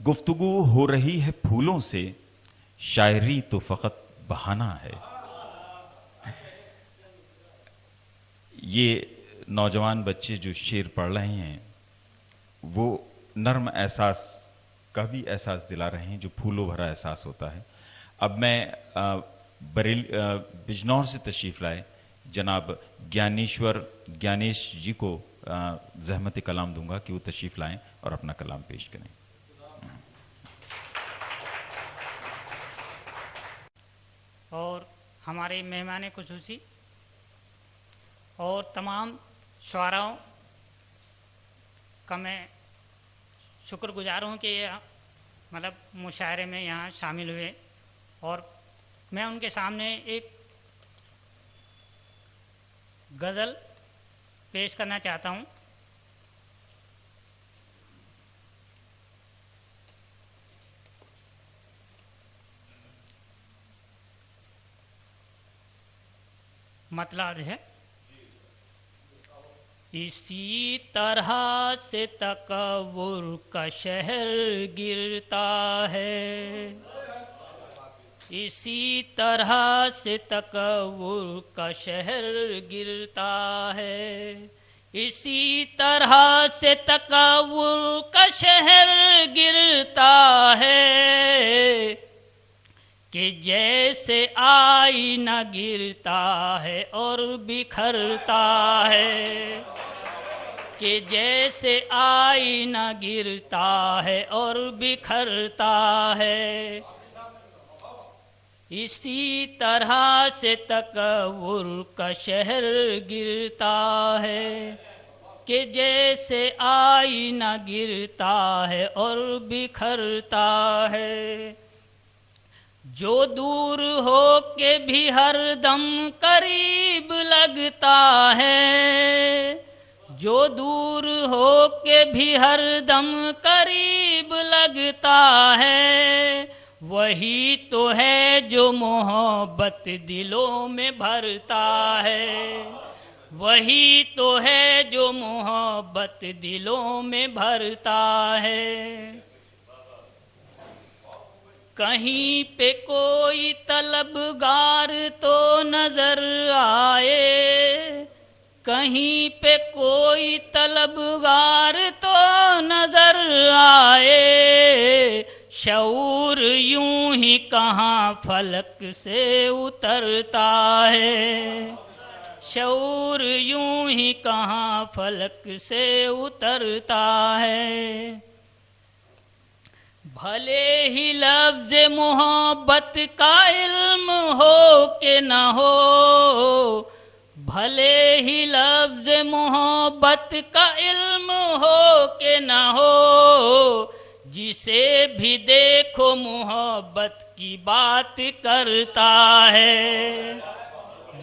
गुफ्तगू हो रही है फूलों से, शायरी तो फकत बहाना है। ये नौजवान बच्चे जो शेर पढ़ रहे हैं वो नर्म एहसास का भी एहसास दिला रहे हैं, जो फूलों भरा एहसास होता है। अब मैं बिजनौर से तशरीफ लाए जनाब ज्ञानेश जी को जहमत कलाम दूंगा कि वो तशरीफ लाएं और अपना कलाम पेश करें। और हमारे मेहमान खुसूसी और तमाम शुआराओं का मैं शुक्रगुजार हूँ कि ये मतलब मुशायरे में यहाँ शामिल हुए, और मैं उनके सामने एक गज़ल पेश करना चाहता हूँ। मतलब है, इसी तरह से तकव्वुर का शहर गिरता है, इसी तरह से तकव्वुर का शहर गिरता है, इसी तरह से तकव्वुर का शहर गिरता है, कि जैसे आईना गिरता है और बिखरता है, कि जैसे आईना गिरता है और बिखरता है, इसी तरह से तकव्वुर का शहर गिरता है, कि जैसे आईना गिरता है और बिखरता है। जो दूर हो के भी हरदम करीब लगता है, जो दूर हो के भी हरदम करीब लगता है, वही तो है जो मोहब्बत दिलों में भरता है, वही तो है जो मोहब्बत दिलों में भरता है। कहीं पे कोई तलबगार तो नजर आए, कहीं पे कोई तलबगार तो नजर आए, शऊर यूं ही कहाँ फलक से उतरता है, शऊर यूं ही कहाँ फलक से उतरता है। भले ही लफ्ज़ मोहब्बत का इल्म हो के न हो, भले ही लफ्ज़ मोहब्बत का इल्म हो के न हो, जिसे भी देखो मोहब्बत की बात करता है,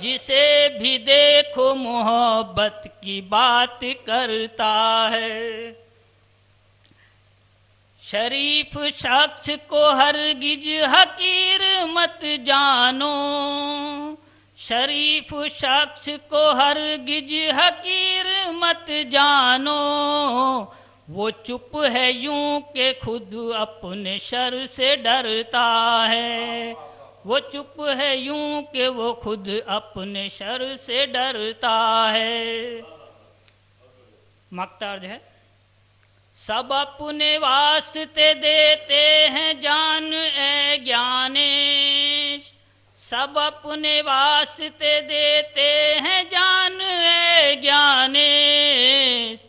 जिसे भी देखो मोहब्बत की बात करता है। शरीफ शख्स को हरगिज हकीर मत जानो, शरीफ शख्स को हरगिज हकीर मत जानो, वो चुप है यूं के खुद अपने शर से डरता है, वो चुप है यूं के वो खुद अपने शर से डरता है। मक्ता अर्ज है, सब अपने वास्ते देते हैं जान ए ज्ञानेश, सब अपने वास्ते देते हैं जान ए ज्ञानेश,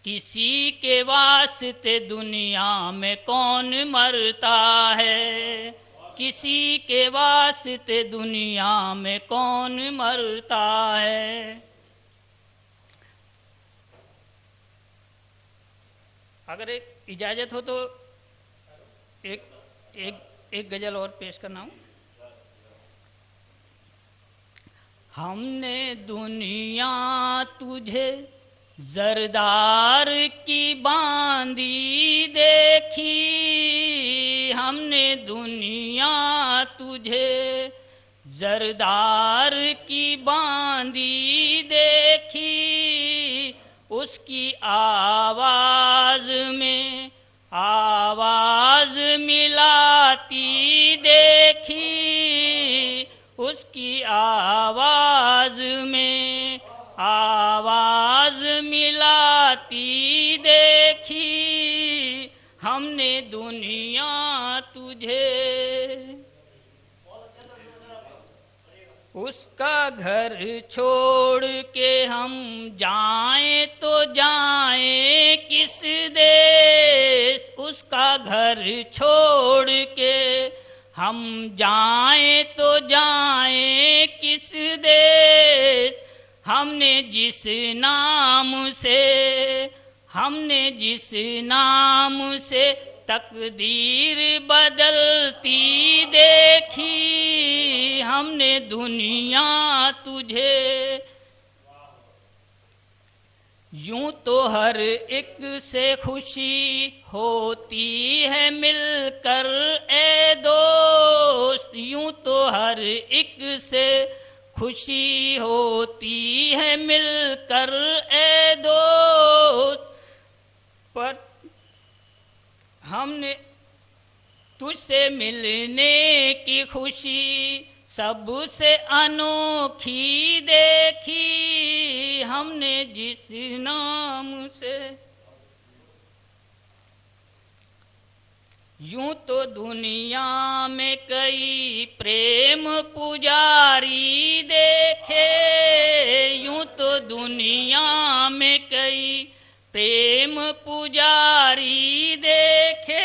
किसी के वास्ते दुनिया में कौन मरता है, किसी के वास्ते दुनिया में कौन मरता है। अगर एक इजाज़त हो तो एक गज़ल और पेश करना हूँ। हमने दुनिया तुझे जरदार की बांधी देखी, हमने दुनिया तुझे जरदार की बांधी देखी, उसकी आवाज में आवाज मिलाती देखी, उसकी आवाज में आवाज मिलाती देखी, हमने दुनिया तुझे। उसका घर छोड़ के हम जाएं तो जाएं किस देश, उसका घर छोड़ के हम जाएं तो जाएं किस देश, हमने जिस नाम से तकदीर बदलती देखी, हमने दुनिया तुझे। यूं तो हर एक से खुशी होती है मिलकर ए दोस्त, यूं तो हर एक से खुशी होती है मिलकर ए दोस्त, पर हमने तुझसे मिलने की खुशी सबसे अनोखी देखी, हमने जिस नाम से। यूं तो दुनिया में कई प्रेम पुजारी देखे, यूं तो दुनिया में कई प्रेम पुजारी देखे,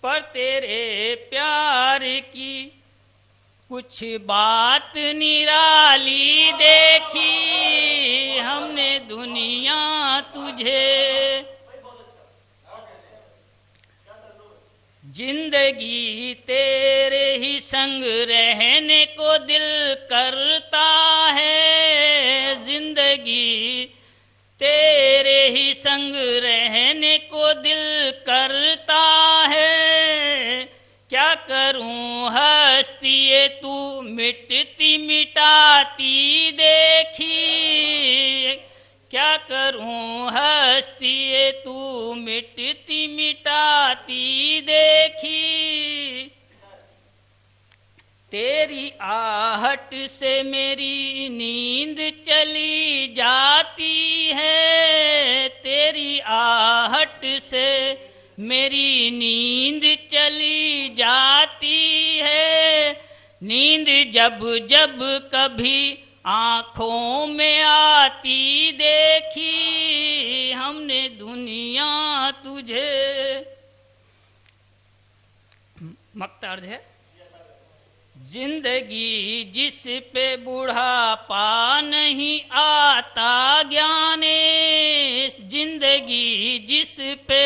पर तेरे प्यार की कुछ बात निराली देखी, हमने दुनिया तुझे। जिंदगी तेरे ही संग रहने को दिल करता है, जिंदगी तेरे ही संग रहने को दिल करता है, क्या करूं हस्ती ये तू मिटती मिटाती देखी, क्या करूं हस्ती ये तू मिटती मिटाती देखी, तेरी आहट से मेरी नींद चली जाती है, तेरी आहट से मेरी नींद चली जाती है, नींद जब जब कभी आँखों में आती देखी, हमने दुनिया तुझे। मक्ता अर्थ है, जिंदगी जिस पे बुढ़ापा नहीं आता ज्ञानेश, जिंदगी जिस पे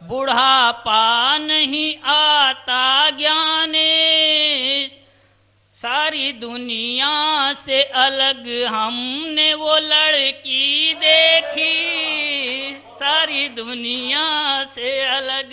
बुढ़ापा नहीं आता ज्ञानेश, सारी दुनिया से अलग हमने वो लड़की देखी, सारी दुनिया से अलग।